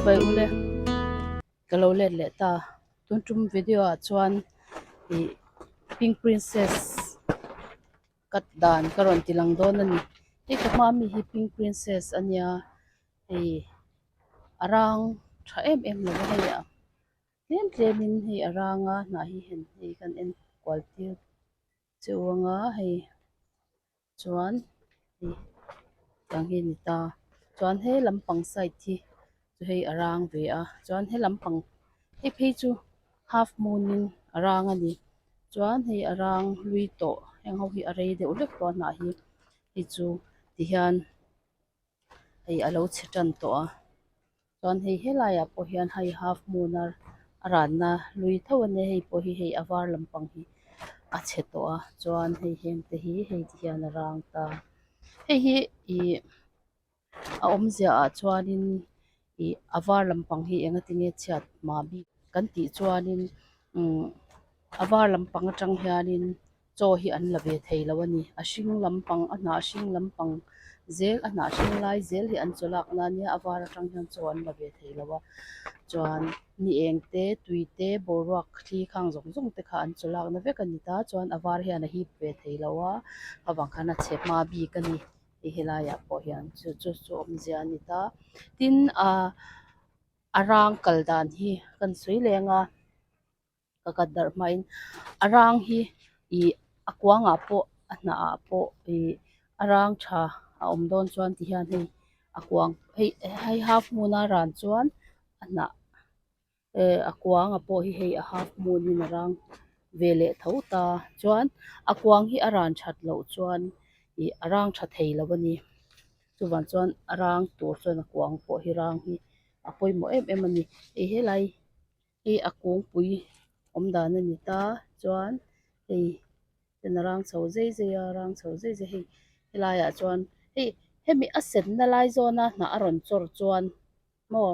vai ule kalau le ta tum video a chuan i Pink Princess kat dan karon tilang don ani ka mami hi Pink Princess ania arang tha em lo he ya tlem hi aranga na hi hen hi kan en quality chuanga hei chuan hi tang hi ni ta chuan he lampang side hi chu hei arang ve a chuan he lampang he phei chu half moon in arang ani chuan hei arang lui to heng ho hi arei de ulek to na hi chu ti hian hei alo chetan to a chuan hei helaya po hian hei half moon aran na lui tho ane hei po hi hei avar lampang hi a che to a chuan hei hem te hi hei ti hian arang ta hei hi I a awmzia a chuanin I avar lampang hi enga tinge chiat ma bi kan ti chuanin avar lampang atang hianin chaw hi an la ve thei lo ani a hring lampang a hna hring lampang zel a hna hring lai zel hi an chawlak na nia avar atang hian chaw an la ve thei lo a chuan ni eng te tui te boruak thli khang zong zong te kha an chawlak na vek ani ta chuan avar hian a hip ve thei lo a awang khan a chhep ma bi kani helaya po hian chu awmzia ani ta tin arang kaldan hi kan sui lenga kakadar main arang hi I akwanga po a hna a po arang tha a awm dawn chuan ti hian hei akwang hei half moon a ran chuan a hna akwanga po hi hei a half moon in arang ve le tho ta chuan akwang hi a ran that lo chuan arang tha thei lo ani chuwan chuan arang tur chuan akwang po hi rang hi a pawimawh em ani helai hi akung pui awm dan ani ta chuan hei ten arang chho zai zai a rang chho zai zai hei helaiah chuan hemi a sen na lai zawn a hna a rawn chawr chuan maw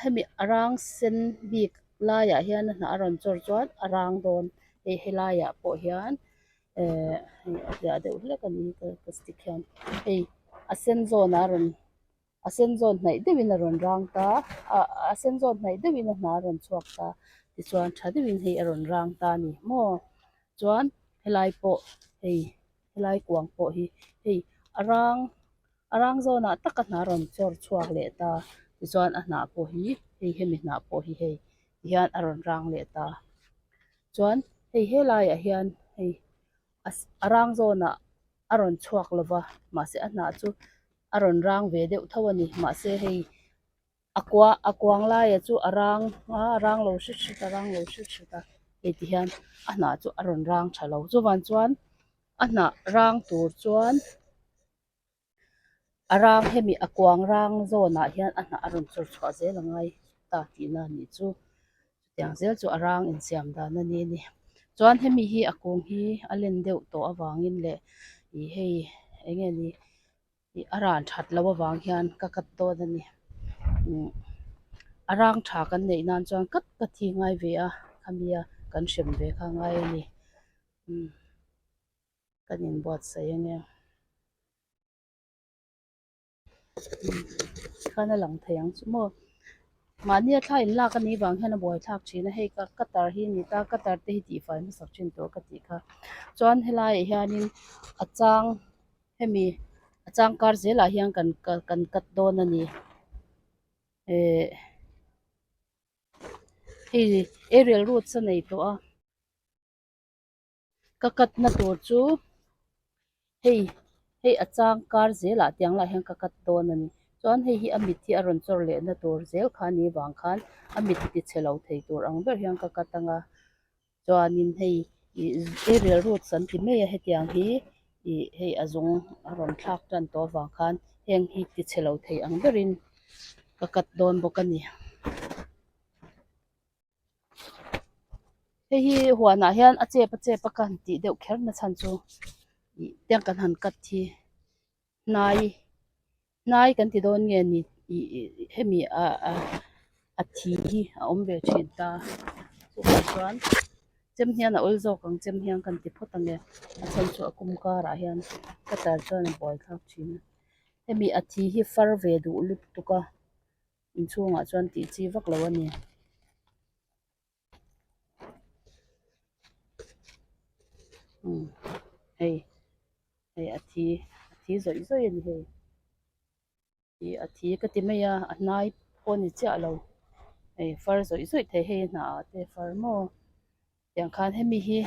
hemi arang sen bik laiah hian a hna a rawn chawr chuan arang dawn helaiah pawh hian a deuh hlek ani ka stick hian hei a sen zawn a sen zawn hnaih deuhin a rawn rang ta a sen zawn hnaih deuhin a hna a rawn chhuak ta tichuan tha deuhin hei a rawn rang ta ni maw chuan helai pawh helai kuang pawh hi hei arang zawnah tak a hna rawn chawr chhuak leh ta tichuan a hna pawh hi hemi hna pawh hi hei ti hian a rawn rang leh ta chuan helaiah hian arang zawnah a rawn chhuak lova mahse a hna chu a rawn rang ve deuh tho ani mahse hei akwang laia chu arang lo hrit a hei ti hian a hna chu a rawn rang tha lo chuwan chuan a hna rang tur chuan arang hemi akwang rang zawnah hian a hna a rawn chawr chhuah zel a ngai ta tihna ni chu tiang zel chu arang insiam dan ani ni chuan hemi hi akung hi a len deuh tawh awangin leh hei enge ni a ran that lo awang hian ka kat dawn ani arang tha kan nei nan chuan kat hi ngai ve a khamia kan hrem ve kha ngai ani kan in buat sai enge khana lang thei ang chu mo mania thla in lak ani wang hian a buai thlak thina hei ka katar hi ni ta katar te hi ti fai na sak thin to ka ti kha chuan helai hianin achang hemi achang kar zela hian kan kat dawn ani hei aerial route sa nei to a ka kat na tur chu hei achang kar zela tiang la hian ka kat dawn ani chuan hei hi amit hi a rawn chawr leh na tur zel kha ni wang khan amit ti chelo thei tur ang ber hian ka kat anga chuanin hei aerial route san ti mai a hetiang hi hei a zung a rawn thlak tan to wang khan heng hi ti chelo thei ang berin ka kat dawn bawk ani hei hi huanah hian a chep a kan tih deuh kher na chan chu tiang kan han kat hi hnai kan ti dawn nge ni hemi a thi hi a awm ve thin ta chuan chem hian a ul zawk ang chem hian kan ti phawt ange a chan chu a kum karah hian katar chuan a buai thlak thin hemi a thi hi far ve duh lut tuk a inchungah chuan tih chi vak lo ani hei hei a thi zoi zoi ani hei i a thi ka ti mai a hnai pawh ni chiah lo hei far zoi zoi thei hei hna te far maw tiang khan hemi hi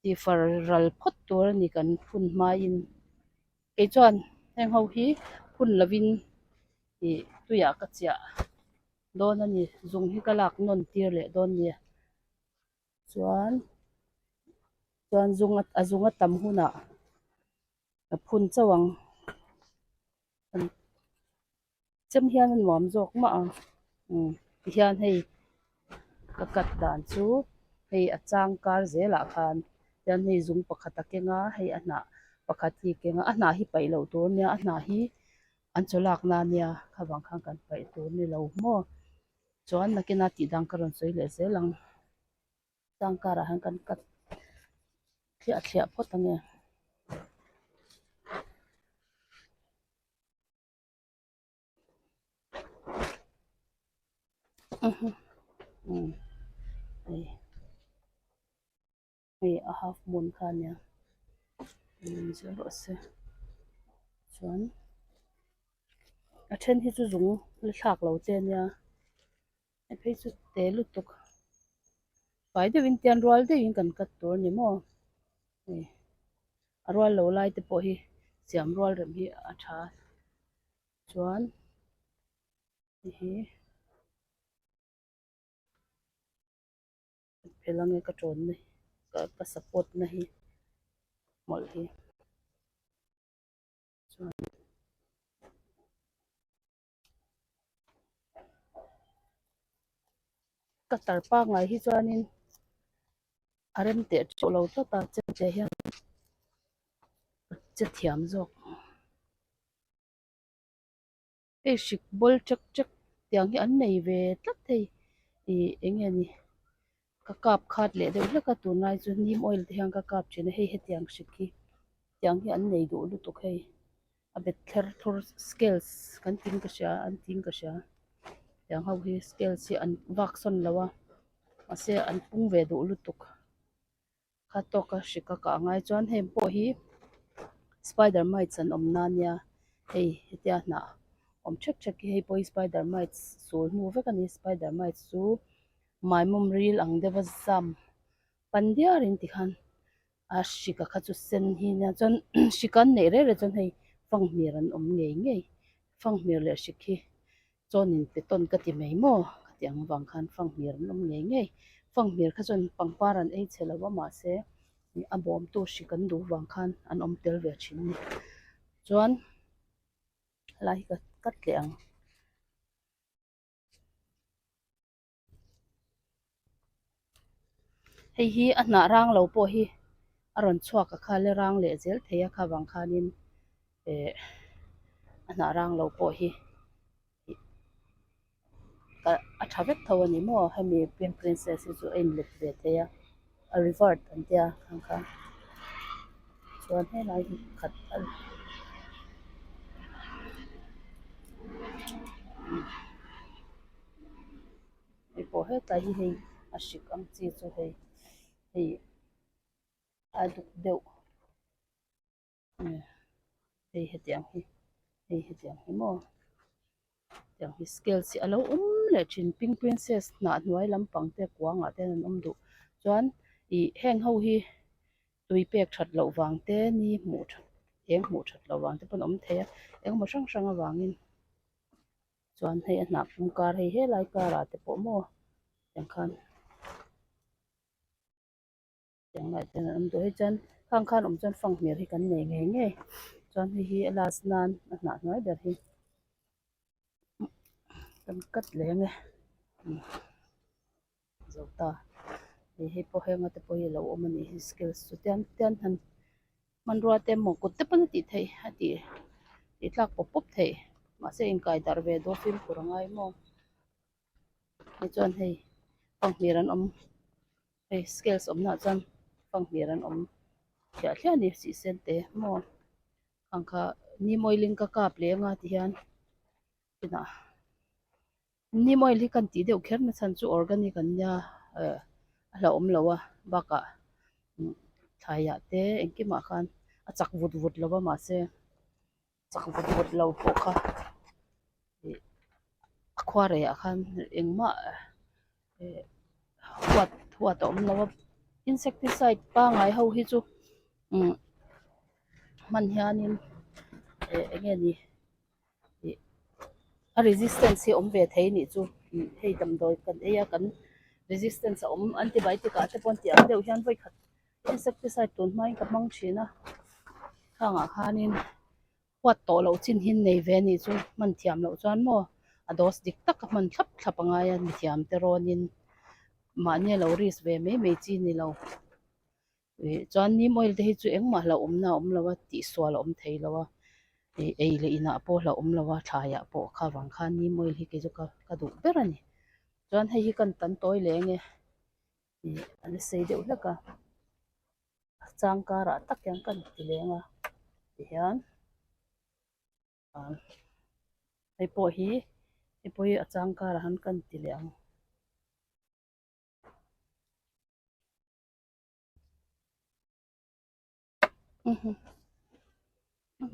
ti far ral phot tur ani kan phun hmaiin ke chuan heng ho hi phun lovin i tuiah ka chiah dawn ani zung hi ka lak nawn tir leh dawn ni chuan a zunga tam hunah a phun chawang chem hian an nuam zawk ma a ti hian hei ka kat dan chu hei a chang kar zelah khan tian hei zung pakhat a kenga hei a hnah pakhat hi kenga a hnah hi paih lo tur nia a hnah hi an chawlak na nia khavang khan kan paih tur ni lo maw chuan nakina tih dang ka rawn sawi leh zelang chang karah han kan kat thliah phawt a nge hei hei a half moon kha nia zero se chuan a then hi chu zung thlak lo te nia a phei chu te lutuk fai deuhin tian rual deuhin kan kat tur ni maw hei a rual lo lai te pawh hi siam rual rem hi a tha chuan hi phelange ka tawn na ka support na hi mawlh hi chuan ka tar pa ngai hi chuanin a rem te chu lo tata che hian che thiam zawk ei hrik bol chak chak tiang hi an nei ve tlat thei i enge ni ka kap khat leh deuh hleka tunlai chu neem oil te hian ka kap thin hei hetiang hrik hi tiang hi an nei duh lutuk hei a bet thler thur scales kan tin ka hria an tin ka hria tiang ho hi scales hi an vak sawn lo a ase an pung ve duh lutuk kha tawk a hrik a kah ngai chuan hei pawh hi spider mites an awm na nia hei hetia hnah awm thek thek hi hei pawh hi spider mites sur hnu vek ani spider mites chu maimum ril ang deuh a zam pan diarin ti khan a hrik a kha chu sen hi nia chuan hrik an neih rere chuan hei fanghmir an awm ngei ngei fanghmir leh hrik hi chawnin pe tawn ka ti mai maw ka tiang awang khan fanghmir an awm ngei ngei fanghmir kha chuan pangpar an ei chhe lo a mahse a bawm tu hrik an duh wang khan an awm tel ve thin ni chuan lai hi ka kat hle ang hei hi a hnah rang lo pawh hi a rawn chhuak a kha le rang leh zel thei a khavang khanin a hnah rang lo pawh hi a tha vek tho ani maw hemi pink princess hi chu a in let ve thei a revert an tia khang kha chuan helai hi khat hei pawh hetlai hi hei a hrik ang chi chu hei a duk deuh hei hetiang hi maw tiang hi scales hi a lo awm leh thin pink princess hnah hnuai lampang te kuangah ten an awm duh chuan i heng ho hi tui pek that loh wang te ni hmuh eng hmuh that loh wang te pawh an awm thei a engemaw hrang hrang awangin chuan hei a hnah pumkar hei helai karah te pawh maw tiang khan tiang lai ten an awm duh hei chuan khang khan awm chuan fanghmir hi kan nei ngei ngei chuan hei hi a last nan a hnah hnuai ber hi kan kat hle nge zota hei pawh henga te pawh hi lo awm ani hi scales chu tian tian han hmanrua te mawkut te pawh a tih theih a tih tlak pawp pawp theih mahse inkai darh ve dawfin tur angai maw hei chuan hei fanghmir an awm hei scales awmnah chuan fanghmir an awm thliah thliah ni sih sen te maw khang kha neem oil in ka kap leh anga ti hian kina neem oil hi kan ti deuh kher na chan chu organic an nia la om lo a baka thaya te engkima khan a chak vut vut lova ma se chak vut vut lo pawh kha a khware a khan engma huat huat om lova insecticide pa ngai ho hi chu man hianin enge ni a resistance hi om ve thei ni chu hei tam doi kan eya kan resistance om antibiotic a te pon ti ang deuh hian voi khat insecticide tun mai ka mang thina thanga khanin huat to lo chin hin nei ve ni chu man thiam lo chuan mo a dos dik tak man thlap thlap anga ya mi thiam te ronin ma ne lo ris ve me me chi ni lo chuan neem oil te hi chu engmah la omna om lo wa ti swal om thei lo wa ei le ina po la om lo wa thaya po kha wang khan neem oil hi ke chu ka du ber ani chuan hei hi kan tan toy le nge an sei deuh hleka changkara tak yang kan ti lenga hian hei pawh hi a changkara han kan ti le ang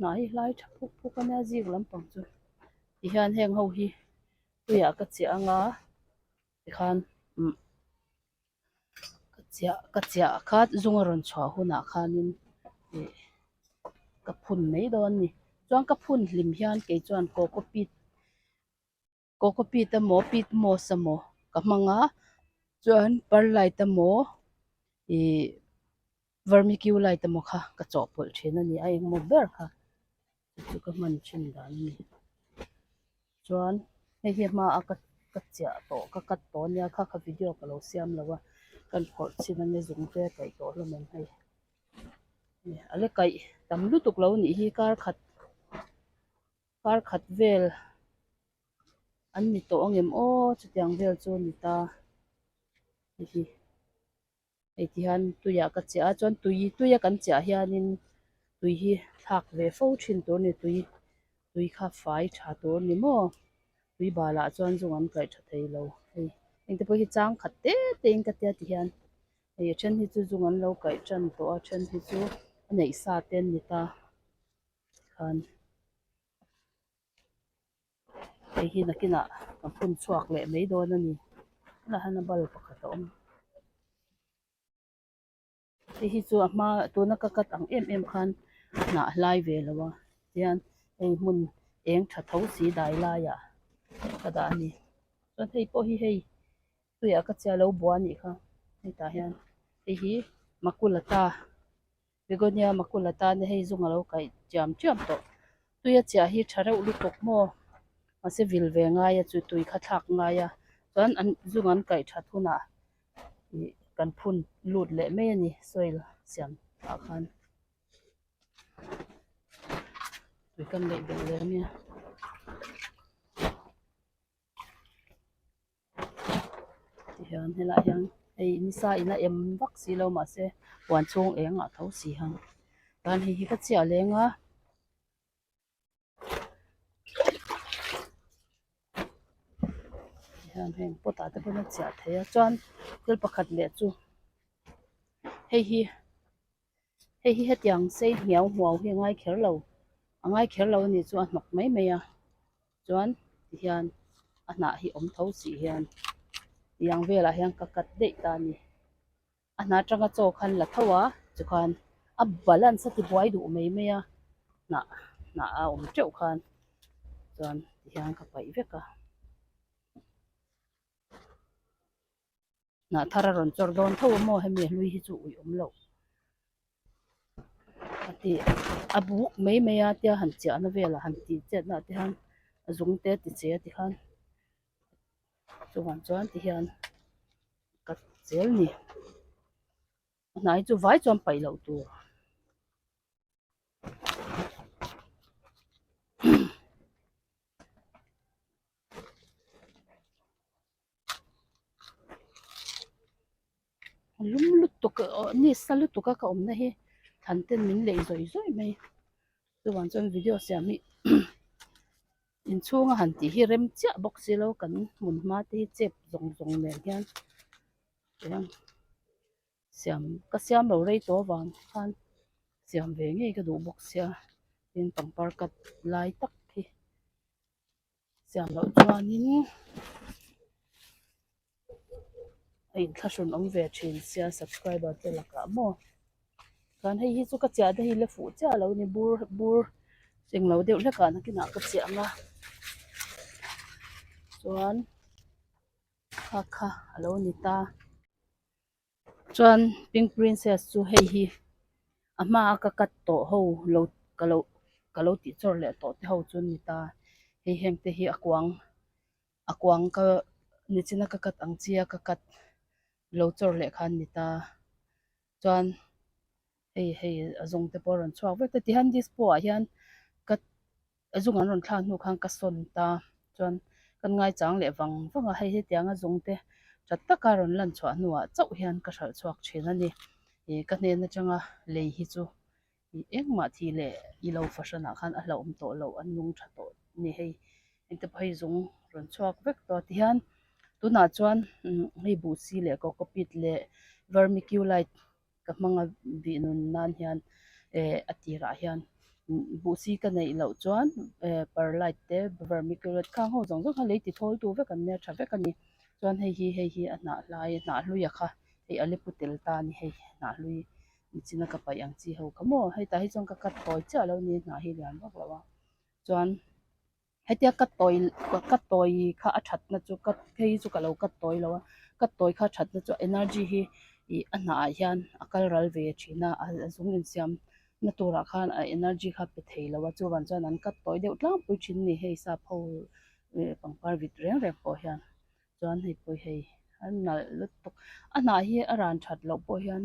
nai lai tha phuk phuk ania zik lampang chu ti hian heng ho hi tuya ka chi anga ti khan ka chia khat zunga ron chwa huna khanin ka phun mai don ni chuan ka phun hlim hian ke chuan coco peat mo peat mo samo ka hmanga chuan perlai ta mo vermiculite ta mo kha ka chaw pol thina ni a eng mo ber kha chu ka man thin dan ni chuan hei hi ma a ka chia to ka kat to nia kha video ka lo siam lawa kan khor chin ani zung te kai to lo men hei ale kai tam lu tuk lo ni hi kar khat vel an ni to angem o chutiang vel chu ni ta hi ei ti han tuya ka chia chuan tuya kan chia hianin tui hi thak ve fo thin tur ni tui kha fai tha tur ni mo tui bala chuan zung an kai tha thei lo hei engte pawh hi chang khat te te in ka tia ti hian hei a then hi chu zung an lo kai tan to a then hi chu a nei sa ten ni ta khan hei hi nakina kan phun chuak le mai don ani la hana bal pakhat a awm hei hi chu a hma tuna ka kat ang em khan na lai ve lawa hian hei hmun eng tha tho si dai lai ya ka da ani chuan hei pawh hi hei tuya ka chia lo bua ni kha hei ta hian hei hi makulata begonia makulata ne hei zunga lo kai jam to tuya chia hi thareuh lu tok mo ase vil ve nga ya chu tui kha thak nga ya chuan an zung an kai tha thuna kan phun lut le mai ani soil siam a khan tui kan lei bel le nia ti hian hela hian ei nisa ina em vak si lo ma se wan chung eng a tho si hang tan hi ka chia lenga hian heng pota te pawh na chia theia chuan thil pakhat le chu hei hi hetiang sei hmiau huau hi ngai kher lo ni chu a hnok mai mai a chuan ti hian a hna hi om tho si hian yang vela hian ka kat dei ta ni a hna tanga chaw khan la thowa chu khan a balance ti buai du mai mai a na a om teuh khan chuan ti hian ka pai veka na thara ron chor don tho mo hemi hlui hi chu ui om lo ati abuk mai mai a tia han chia na vela han ti chet na ti han zung te ti che ti khan chuan chuan ti hian ka chel ni nai chu vai chuan pai lo tu lum lut to ka ni salu to ka om na hi than ten min lei zoi zoi mai chuan chuan video siam mi in chunga han ti hi rem chia box lo kan mun ma te chep zong zong ne hian yang siam ka siam lo rei to wang khan siam ve nge ka du box sia in pangpar kat lai tak hi siam lo chuanin ai thashun om ve thin sia subscriber te laka mo kan hei hi chu ka cha da hi le fu cha lo ni bur sing lo deuh hleka na kina ka chia nga chuan kha alo ni ta chuan pink princess chu hei hi ama ka kat to ho lo kalo ti chor le to te ho chun ni ta hei heng te hi akwang ka ni china ka kat ang chia ka kat lo chor le khan ni ta chuan hei azong te por an chuak vek te ti han dis po a hian kat azung an ron thla nu khang ka son ta chuan kan ngai chang le wang a hei he tiang azung te chat taka ron lan chwa nuwa chau hian ka hral chuak thin ani ka hne na changa lei hi chu engma thi le I lo fashion a khan a hlom to lo an nung tha to ni hei inte phai zung ron chuak vek to ti hian tuna chuan hei bu si le kokopit le vermiculite ka hmanga bi nun nan hian atira hian bu si ka nei lo chuan perlite te vermiculite khang ho zong zong le ti thol tu vek an ne tha vek ani chuan hei hi a na lai na hlui a kha hei ale putel ta ni hei na hlui china ka pai ang chi ho kamo hei ta hi chong ka kat koi cha lo ni na hi lian bak lawa chuan hetia kat toi kha a that na chu kat hei chu ka lo kat toi lo kat toi kha that na chu energy hi ana hian akal ral ve thina a zung in siam na tura khan a energy kha pe thei lo chu wan chan an kat toi deuh tlang pui thin ni hei sa pho pangpar vit reng reng po hian chuan hei pui hei an nal lut tok ana hi a ran that lo po hian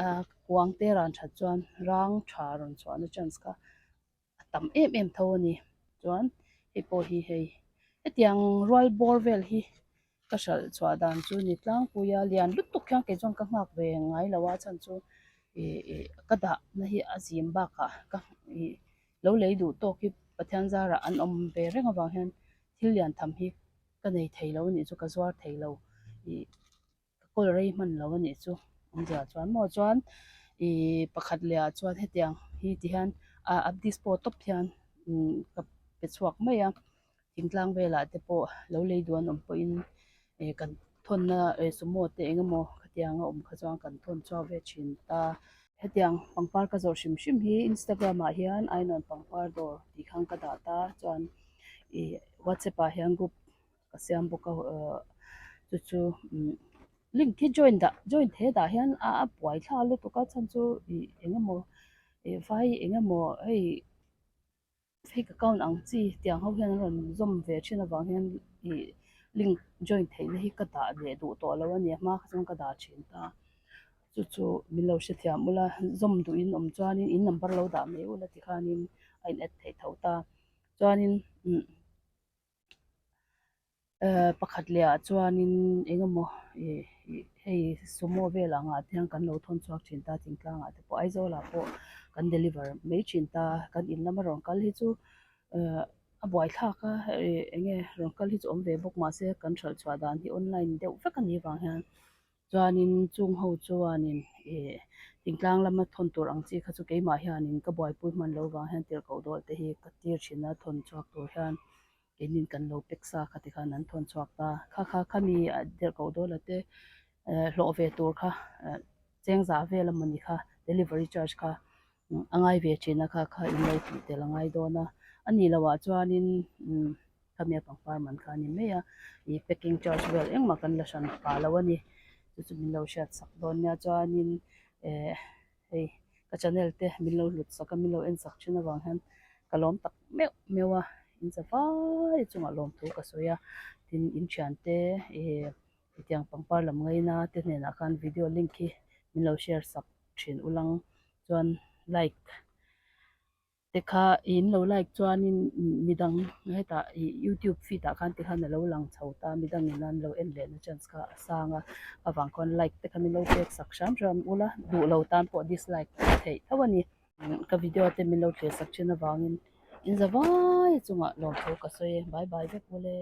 a kuang te ran that chuan rang tha ron chuan a chance ka tam em tho ani chuan hei po hi hei etiang royal borvel hi ka hral chwa dan chu ni tlang puya lian lut tuk kyang ke chong ka ngak ve ngai lawa chan chu ka da na hi azim ba ka lo lei du to ki pathian zara an om ve reng awang hian thil lian tham hi ka nei thei lo ni chu ka zwar thei lo ka kol rei man lo ani chu ja chuan mo chuan pakhat le a chuan hetiang hi ti hian a abdis po top hian ka pe chuak mai a thingtlang vela te po lo lei duan om po in kan thon na sumo te engemaw khatianga om kha chuan kan thon chaw ve thin ta hetiang pangpar ka zawr hrim hrim hi Instagram ah hian ainon pangpar dawr ti khang ka da ta chuan WhatsApp ah hian group ka siam boka chu chu link hi join the da hian a puai thla lu to ka chan chu engemaw vai engemaw hei fake account ang chi tiang ho hian ron zom ve thin awang hian link join theile hi ka da le du to lo ani ma khachang ka da thin ta chu chu min lo she thiam ula zom du in om chuanin in number lo da me ula ti khanin ain at thei tho ta chuanin pakhat le a chuanin engemaw hei sumo vela nga thiang kan lo thon chuak thin ta tingtlang a te po aizola po kan deliver me thin ta kan in lama ron kal hi chu a buai thla ka enge ron kal hi chu om ve bok ma se kan thral chwa dan hi online deuh vek ani wang hian chuanin chung ho chuanin tingtlang lama thon tur ang chi kha chu keimah hianin ka buai pui hman lo wang hian tir ko dol te hi ka tir thina thon chuak tur hian kenin kan lo peksa khati khan an thon chuak ta kha mi tir ko dol ate hlo ve tur kha chengza ve lamani kha delivery charge kha angai ve thina kha in lo ti te langai dona ani lawa chuanin khamia pangpar man kha ni meya packing charge wel engma kan la shan pa lo ani chu min lo shat sak don nya chuanin hei ka channel te min lo lut sak min lo en sak thina wang han kalom tak mewa in chawai chunga lom thu ka soya tin in thian te tiang pangpar lam ngaina te hne na khan video link hi min lo share sak thin ulang chuan like tekha in lo like chuanin midang heta YouTube feed a khan ti khan lo lang chhota midang in an lo en le na chance kha sanga awang kon like te khan lo pek sak sham ram ula du lo tan po dislike thei thawani ka video te min lo tle sak china wangin in zawai chunga lawm tho ka sawi bye bye ve pule